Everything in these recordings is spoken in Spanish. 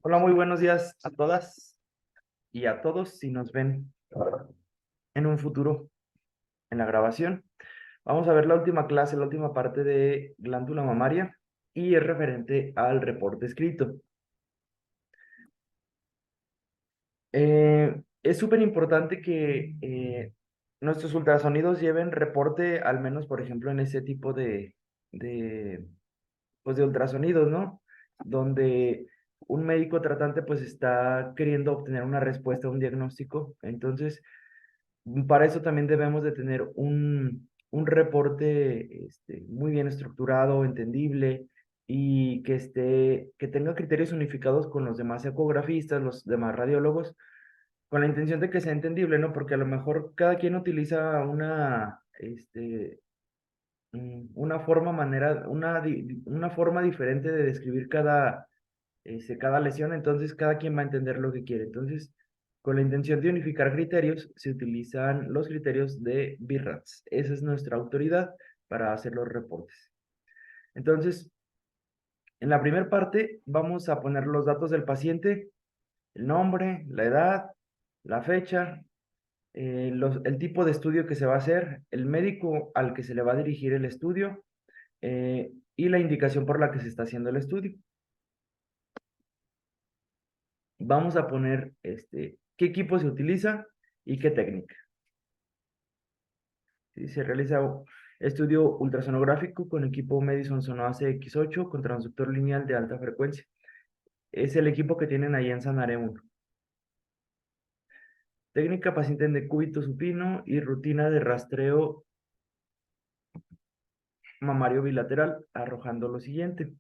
Hola, muy buenos días a todas y a todos si nos ven en un futuro en la grabación. Vamos a ver la última clase, la última parte de glándula mamaria y es referente al reporte escrito. Es súper importante que nuestros ultrasonidos lleven reporte, al menos, por ejemplo, en ese tipo de, pues, de ultrasonidos, ¿no? Donde un médico tratante pues está queriendo obtener una respuesta, un diagnóstico. Entonces, para eso también debemos de tener un reporte muy bien estructurado, entendible y que tenga criterios unificados con los demás ecografistas, los demás radiólogos, con la intención de que sea entendible, ¿no? Porque a lo mejor cada quien utiliza una una forma diferente de describir cada lesión, entonces cada quien va a entender lo que quiere. Entonces, con la intención de unificar criterios, se utilizan los criterios de BIRATS. Esa es nuestra autoridad para hacer los reportes. Entonces, en la primera parte vamos a poner los datos del paciente, el nombre, la edad, la fecha, el tipo de estudio que se va a hacer, el médico al que se le va a dirigir el estudio y la indicación por la que se está haciendo el estudio. Vamos a poner qué equipo se utiliza y qué técnica. ¿Sí? Se realiza estudio ultrasonográfico con equipo Madison Sonase X8 con transductor lineal de alta frecuencia. Es el equipo que tienen ahí en Sanare 1. Técnica paciente en decúbito supino y rutina de rastreo mamario bilateral, arrojando lo siguiente.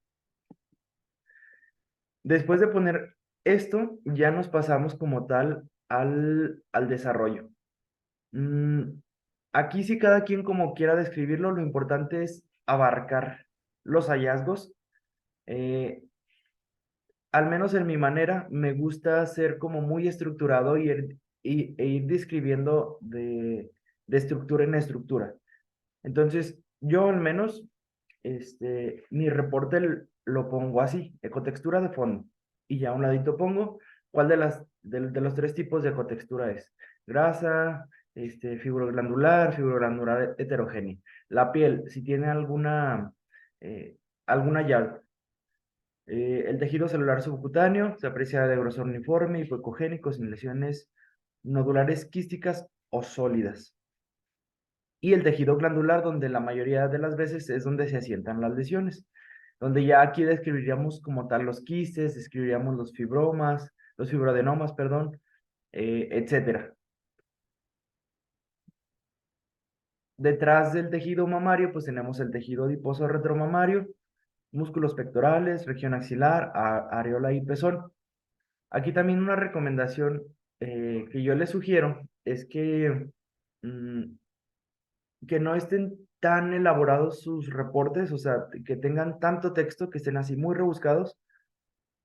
Después de poner esto, ya nos pasamos como tal al desarrollo. Mm, Aquí sí cada quien como quiera describirlo, lo importante es abarcar los hallazgos. Eh, Al menos en mi manera, me gusta ser como muy estructurado e ir describiendo de estructura en estructura. Entonces, yo al menos, mi reporte lo pongo así, ecotextura de fondo. Y ya a un ladito pongo cuál de los tres tipos de ecotextura es. Grasa, fibroglandular heterogénea. La piel, si tiene eh, alguna llave. El tejido celular subcutáneo se aprecia de grosor uniforme, hipoecogénico, sin lesiones nodulares quísticas o sólidas. Y el tejido glandular, donde la mayoría de las veces es donde se asientan las lesiones, donde ya aquí describiríamos como tal los quistes, describiríamos los fibroadenomas, perdón, etcétera. Detrás del tejido mamario, pues tenemos el tejido adiposo retromamario, músculos pectorales, región axilar, areola y pezón. Aquí también una recomendación que yo les sugiero es mm, que no estén tan elaborados sus reportes, o sea, que tengan tanto texto, que estén así muy rebuscados,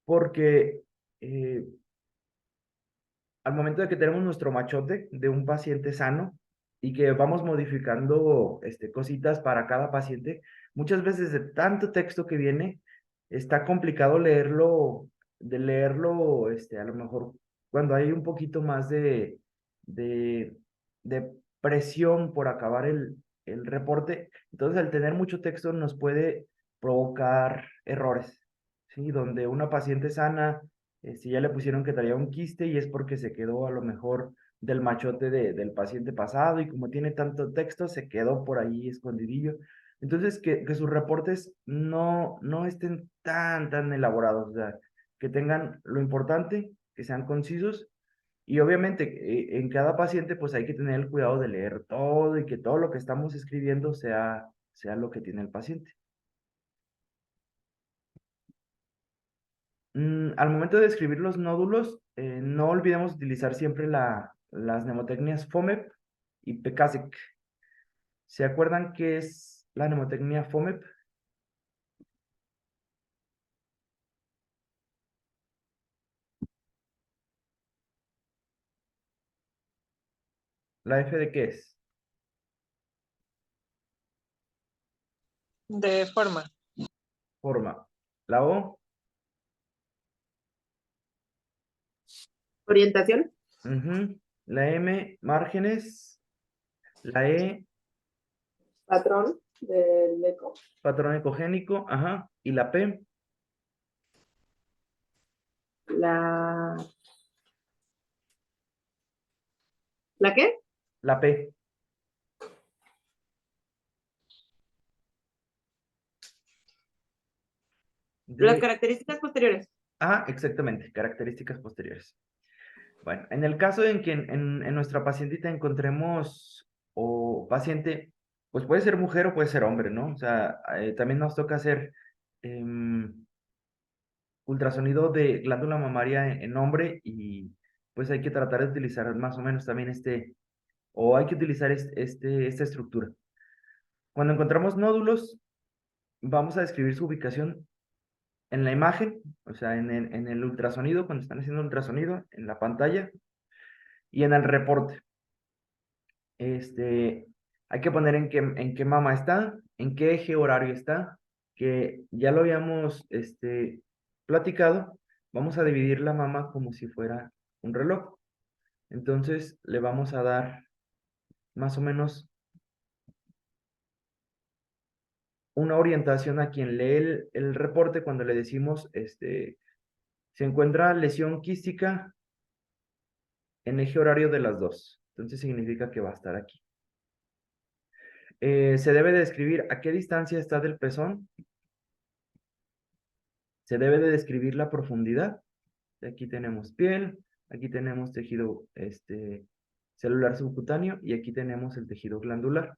porque eh, al momento de que tenemos nuestro machote de un paciente sano y que vamos modificando cositas para cada paciente, muchas veces de tanto texto que viene, está complicado leerlo, a lo mejor cuando hay un poquito más de, de presión por acabar el reporte. Entonces, al tener mucho texto nos puede provocar errores, ¿sí? Donde una paciente sana si ya le pusieron que traía un quiste y es porque se quedó a lo mejor del machote del paciente pasado y como tiene tanto texto, se quedó por ahí escondidillo. Entonces, que sus reportes no estén tan elaborados, o sea, que tengan lo importante, que sean concisos y obviamente en cada paciente pues hay que tener el cuidado de leer todo y que todo lo que estamos escribiendo sea lo que tiene el paciente. Al momento de describir los nódulos, no olvidemos utilizar siempre las mnemotecnias FOMEP y PECASEC. ¿Se acuerdan qué es la mnemotecnia FOMEP? ¿La F de qué es? De forma. Forma. ¿La O? Orientación. Ujú. La M, márgenes. La E, Patrón del eco. patrón ecogénico. Ajá. Y la P, La. ¿La qué? la P. Las De, características posteriores. exactamente, características posteriores. Bueno, en el caso en que en nuestra pacientita encontremos, o paciente, pues puede ser mujer o puede ser hombre, ¿no? O sea, también nos toca hacer ultrasonido de glándula mamaria en hombre y pues hay que tratar de utilizar más o menos también o hay que utilizar esta estructura. Cuando encontramos nódulos, vamos a describir su ubicación en la imagen, o sea, en el ultrasonido, cuando están haciendo ultrasonido, en la pantalla y en el reporte. Hay que poner en qué mama está, en qué eje horario está, que ya lo habíamos platicado. Vamos a dividir la mama como si fuera un reloj. Entonces le vamos a dar más o menos una orientación a quien lee el reporte cuando le decimos, se encuentra lesión quística en eje horario de las 2. Entonces significa que va a estar aquí. Se debe de describir a qué distancia está del pezón. Se debe de describir la profundidad. Aquí tenemos piel, aquí tenemos tejido celular subcutáneo y aquí tenemos el tejido glandular.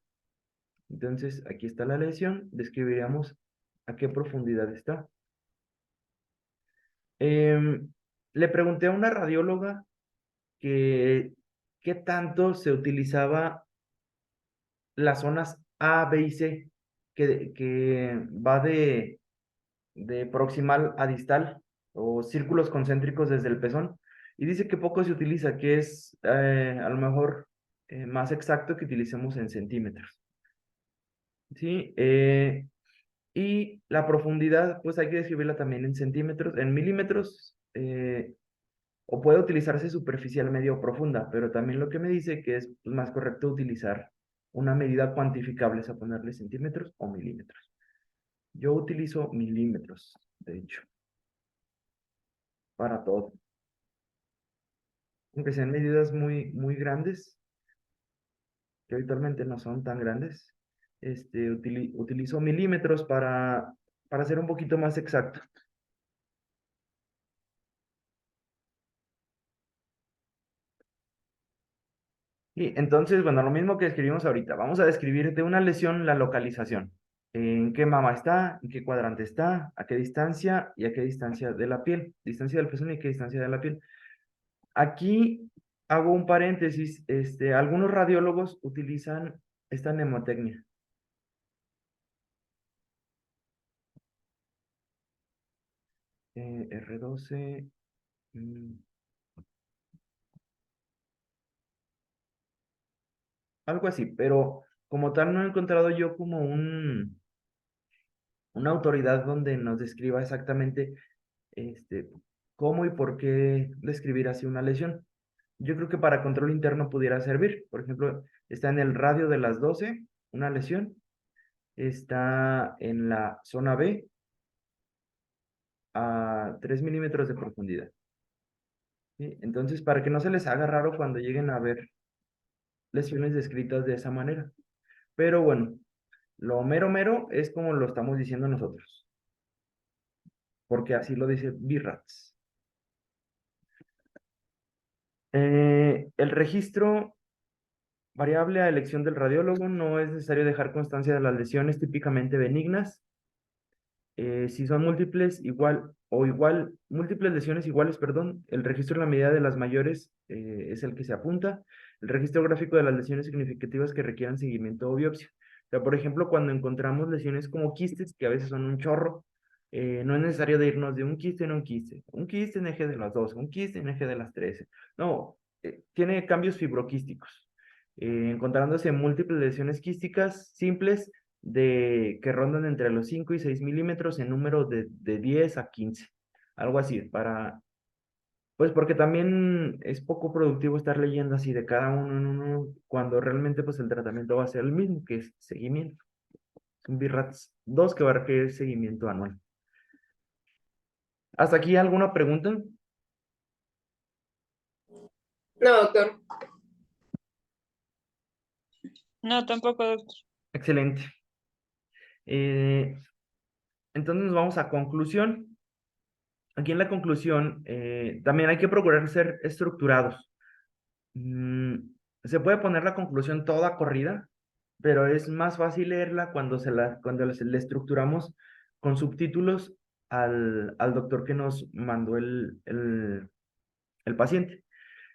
Entonces, aquí está la lesión, describiríamos a qué profundidad está. Le pregunté a una radióloga que qué tanto se utilizaba las zonas A, B y C, que va de proximal a distal o círculos concéntricos desde el pezón. Y dice que poco se utiliza, que es a lo mejor más exacto que utilicemos en centímetros. ¿Sí? Y la profundidad, pues hay que describirla también en centímetros, en milímetros, o puede utilizarse superficial medio profunda, pero también lo que me dice que es pues, más correcto utilizar una medida cuantificable, es a ponerle centímetros o milímetros. Yo utilizo milímetros, de hecho, para todo. Aunque sean medidas muy, muy grandes, que habitualmente no son tan grandes, utilizo milímetros para ser un poquito más exacto. Y entonces, bueno, lo mismo que escribimos ahorita, vamos a describir de una lesión la localización. En qué mama está, en qué cuadrante está, a qué distancia y a qué distancia de la piel. Distancia del pezón y qué distancia de la piel. Aquí hago un paréntesis. Algunos radiólogos utilizan esta mnemotecnia. R12. Algo así, pero como tal no he encontrado yo como una autoridad donde nos describa exactamente cómo y por qué describir así una lesión. Yo creo que para control interno pudiera servir. Por ejemplo, está en el radio de las 12 una lesión, está en la zona B a 3 milímetros de profundidad. ¿Sí? Entonces, para que no se les haga raro cuando lleguen a ver lesiones descritas de esa manera. Pero bueno, lo mero mero es como lo estamos diciendo nosotros, porque así lo dice BIRATS. El registro variable a elección del radiólogo, no es necesario dejar constancia de las lesiones típicamente benignas. Si son múltiples, múltiples lesiones iguales, perdón, el registro en la medida de las mayores es el que se apunta. El registro gráfico de las lesiones significativas que requieran seguimiento o biopsia. O sea, por ejemplo, cuando encontramos lesiones como quistes, que a veces son un chorro, no es necesario de irnos de un quiste en un quiste en eje de las 12, un quiste en eje de las 13. No, tiene cambios fibroquísticos. Encontrándose múltiples lesiones quísticas simples, que rondan entre los 5 y 6 milímetros en número de 10 a 15, algo así, Pues porque también es poco productivo estar leyendo así de cada uno en uno, cuando realmente pues el tratamiento va a ser el mismo, que es seguimiento. Es un BIRATS 2 que va a requerir seguimiento anual. ¿Hasta aquí alguna pregunta? No, doctor. No, tampoco, doctor. Excelente. Eh, entonces nos vamos a conclusión. Aquí en la conclusión, también hay que procurar ser estructurados. Mm, Se puede poner la conclusión toda corrida, pero es más fácil leerla cuando le estructuramos con subtítulos al doctor que nos mandó el paciente.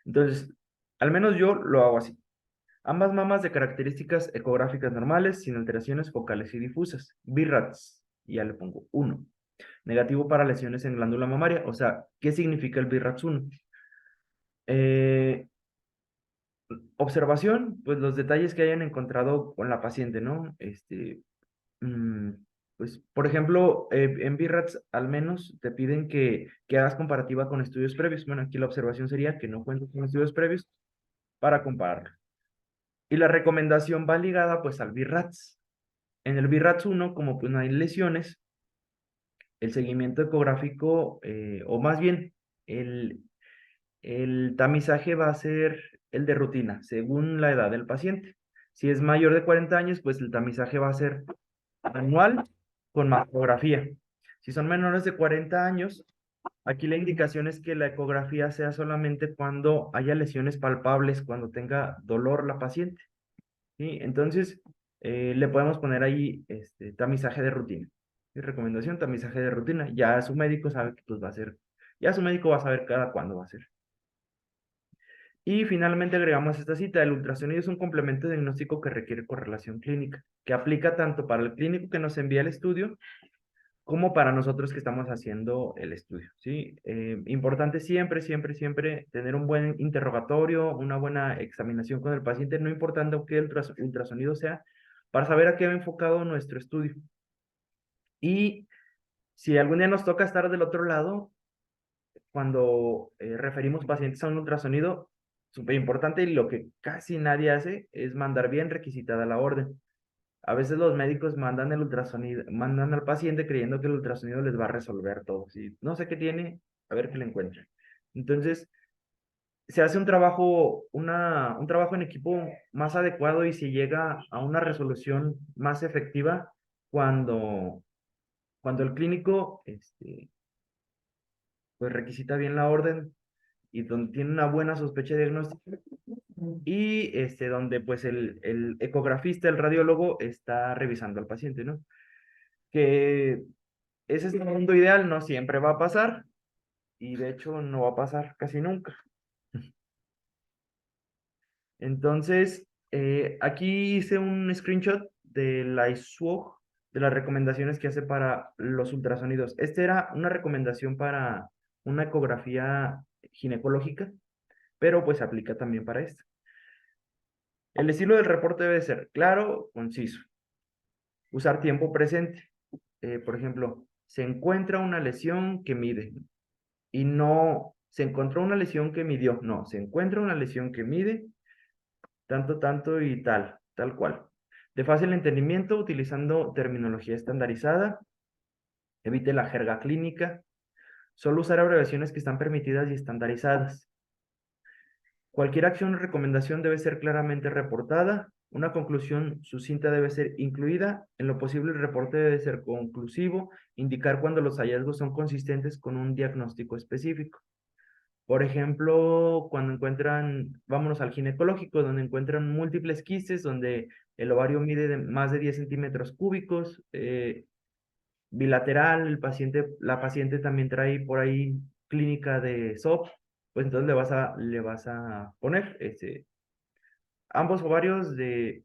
Entonces, al menos yo lo hago así. Ambas mamas de características ecográficas normales, sin alteraciones focales y difusas. BIRATS, y ya le pongo 1. Negativo para lesiones en glándula mamaria. O sea, ¿qué significa el BIRATS 1? Observación, pues los detalles que hayan encontrado con la paciente, ¿no? Mm, pues, por ejemplo, en BIRATS al menos te piden que hagas comparativa con estudios previos. Bueno, aquí la observación sería que no cuentes con estudios previos para compararlo. Y la recomendación va ligada pues al BIRATS. En el BIRATS 1, como pues no hay lesiones, el seguimiento ecográfico, o más bien, el, el tamizaje va a ser el de rutina, según la edad del paciente. Si es mayor de 40 años, pues el tamizaje va a ser anual con mastografía. Si son menores de 40 años, aquí la indicación es que la ecografía sea solamente cuando haya lesiones palpables, cuando tenga dolor la paciente. ¿Sí? Entonces, le podemos poner ahí tamizaje de rutina. Mi recomendación, tamizaje de rutina. Ya su médico sabe que pues va a ser, ya su médico va a saber cada cuándo va a ser. Y finalmente agregamos esta cita. El ultrasonido es un complemento diagnóstico que requiere correlación clínica, que aplica tanto para el clínico que nos envía el estudio como para nosotros que estamos haciendo el estudio, ¿sí? Importante siempre, siempre, siempre tener un buen interrogatorio, una buena examinación con el paciente, no importando qué ultrasonido sea, para saber a qué va enfocado nuestro estudio. Y si algún día nos toca estar del otro lado, cuando referimos pacientes a un ultrasonido, súper importante y lo que casi nadie hace es mandar bien requisitada la orden. A veces los médicos mandan el ultrasonido, mandan al paciente creyendo que el ultrasonido les va a resolver todo. Si no sé qué tiene, a ver qué le encuentran. Entonces, se hace un trabajo en equipo más adecuado y se llega a una resolución más efectiva cuando, cuando el clínico pues requisita bien la orden y donde tiene una buena sospecha diagnóstica y donde pues el ecografista, el radiólogo, está revisando al paciente, ¿no? Que ese es el mundo ideal, no siempre va a pasar y de hecho no va a pasar casi nunca. Entonces, aquí hice un screenshot de la ISUOG, de las recomendaciones que hace para los ultrasonidos. Esta era una recomendación para una ecografía ginecológica, pero pues aplica también para esto. El estilo del reporte debe ser claro, conciso. Usar tiempo presente. Por ejemplo, se encuentra una lesión que mide y no se encontró una lesión que midió, no, se encuentra una lesión que mide tanto, tanto y tal, tal cual. De fácil entendimiento, utilizando terminología estandarizada, evite la jerga clínica, solo usar abreviaciones que están permitidas y estandarizadas. Cualquier acción o recomendación debe ser claramente reportada. Una conclusión sucinta debe ser incluida. En lo posible, el reporte debe ser conclusivo, indicar cuando los hallazgos son consistentes con un diagnóstico específico. Por ejemplo, cuando encuentran, vámonos al ginecológico, donde encuentran múltiples quistes, donde el ovario mide más de 10 centímetros cúbicos, bilateral, la paciente también trae por ahí clínica de SOP, pues entonces le vas a poner ambos ovarios de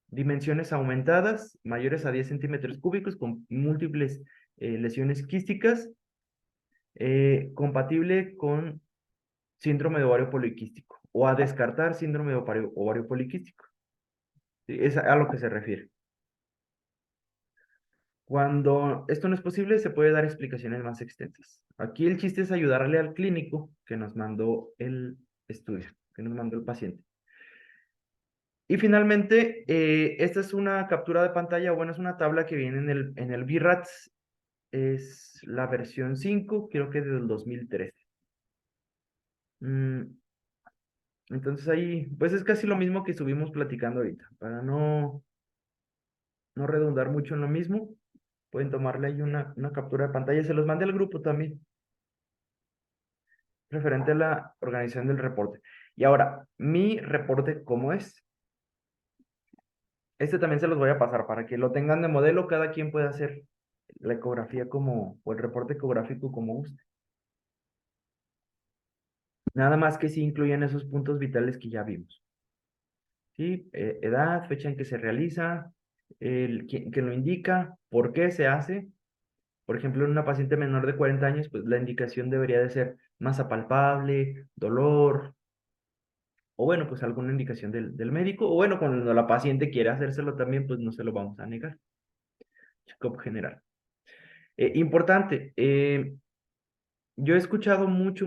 dimensiones aumentadas, mayores a 10 centímetros cúbicos, con múltiples lesiones quísticas, compatible con síndrome de ovario poliquístico o a descartar síndrome de ovario poliquístico. Sí, es a lo que se refiere. Cuando esto no es posible, se puede dar explicaciones más extensas. Aquí el chiste es ayudarle al clínico que nos mandó el estudio, que nos mandó el paciente. Y finalmente, esta es una captura de pantalla, bueno, es una tabla que viene en el VRATS, es la versión 5, creo que es del 2013. Entonces ahí, pues es casi lo mismo que estuvimos platicando ahorita, para no redundar mucho en lo mismo. Pueden tomarle ahí una captura de pantalla. Se los mandé al grupo también, referente a la organización del reporte. Y ahora, mi reporte, ¿cómo es? Este también se los voy a pasar para que lo tengan de modelo. Cada quien puede hacer la ecografía como, o el reporte ecográfico como guste. Nada más que sí incluyen esos puntos vitales que ya vimos. ¿Sí? Edad, fecha en que se realiza, quién lo indica, por qué se hace. Por ejemplo, en una paciente menor de 40 años, pues la indicación debería de ser masa palpable, dolor, o bueno, pues alguna indicación del médico, o bueno, cuando la paciente quiere hacérselo también, pues no se lo vamos a negar. Check-up general. Importante, yo he escuchado mucho,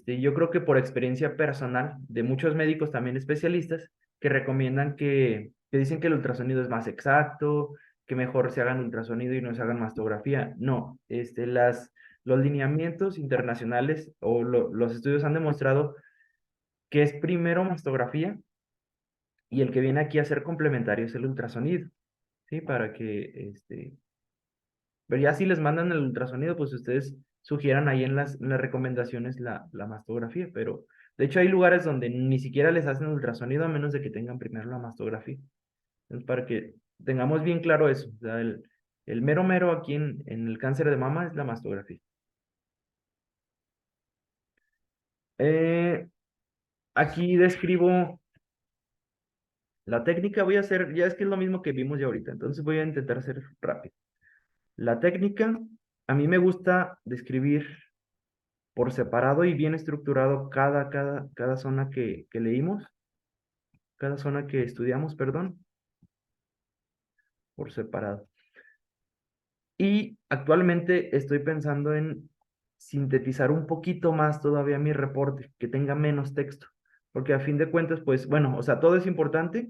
yo creo que por experiencia personal de muchos médicos también especialistas que recomiendan que dicen que el ultrasonido es más exacto, que mejor se hagan ultrasonido y no se hagan mastografía. No, los lineamientos internacionales o los estudios han demostrado que es primero mastografía y el que viene aquí a ser complementario es el ultrasonido, ¿sí? Para que, pero ya si les mandan el ultrasonido, pues ustedes sugieran ahí en las recomendaciones la mastografía, pero de hecho hay lugares donde ni siquiera les hacen ultrasonido a menos de que tengan primero la mastografía. Entonces, para que tengamos bien claro eso, o sea, el mero mero aquí en el cáncer de mama es la mastografía. Aquí describo la técnica, voy a hacer, ya es que es lo mismo que vimos ya ahorita, entonces voy a intentar hacer rápido. La técnica, a mí me gusta describir por separado y bien estructurado cada zona que leímos, cada zona que estudiamos, perdón, por separado. Y actualmente estoy pensando en sintetizar un poquito más todavía mi reporte, que tenga menos texto, porque a fin de cuentas, pues bueno, o sea, todo es importante,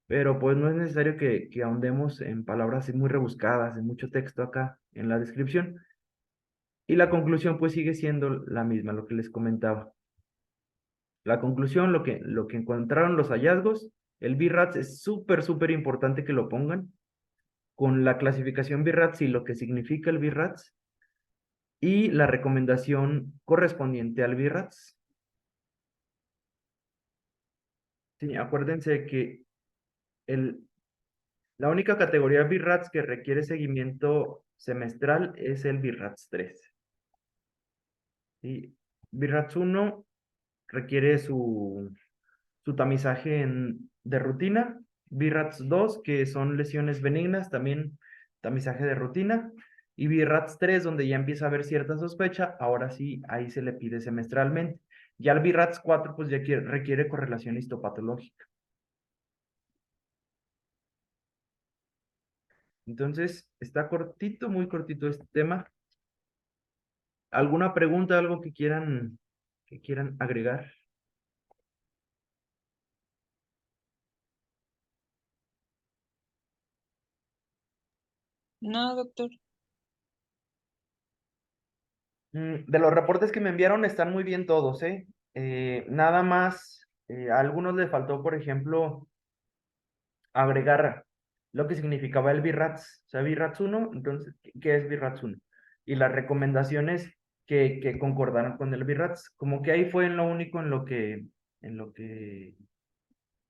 pero pues no es necesario que ahondemos en palabras muy rebuscadas, en mucho texto acá en la descripción. Y la conclusión pues sigue siendo la misma, lo que les comentaba. La conclusión, lo que encontraron los hallazgos, el BIRATS es súper importante que lo pongan con la clasificación BIRATS y lo que significa el BIRATS y la recomendación correspondiente al BIRATS. Sí, acuérdense que el, la única categoría BIRATS que requiere seguimiento semestral es el BIRATS 3. ¿Sí? BIRATS 1 requiere su tamizaje de rutina, BIRATS 2, que son lesiones benignas, también tamizaje de rutina, y BIRATS 3, donde ya empieza a haber cierta sospecha, ahora sí, ahí se le pide semestralmente. Ya el BIRATS 4, pues ya requiere correlación histopatológica. Entonces, está cortito, muy cortito este tema. ¿Alguna pregunta, algo que quieran agregar? No, doctor. De los reportes que me enviaron están muy bien todos, ¿eh? Nada más, a algunos les faltó, por ejemplo, agregar lo que significaba el BIRATS, o sea, BIRATS 1, entonces, ¿qué es BIRATS 1? Y las recomendaciones que concordaron con el BIRATS, como que ahí fue en lo único en lo que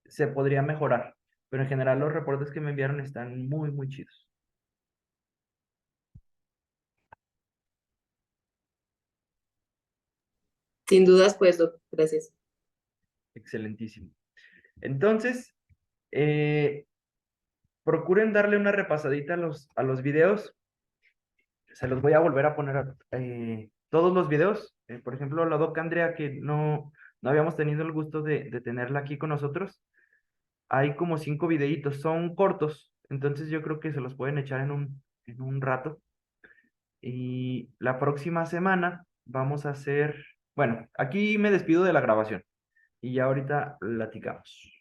se podría mejorar, pero en general los reportes que me enviaron están muy chidos. Sin dudas, pues, doctor, gracias. Excelentísimo. Entonces, eh, procuren darle una repasadita a los videos. Se los voy a volver a poner todos los videos. Por ejemplo, la doc Andrea, que no habíamos tenido el gusto de tenerla aquí con nosotros. Hay como 5 videitos, son cortos. Entonces yo creo que se los pueden echar en un rato. Y la próxima semana vamos a hacer, bueno, aquí me despido de la grabación y ya ahorita platicamos.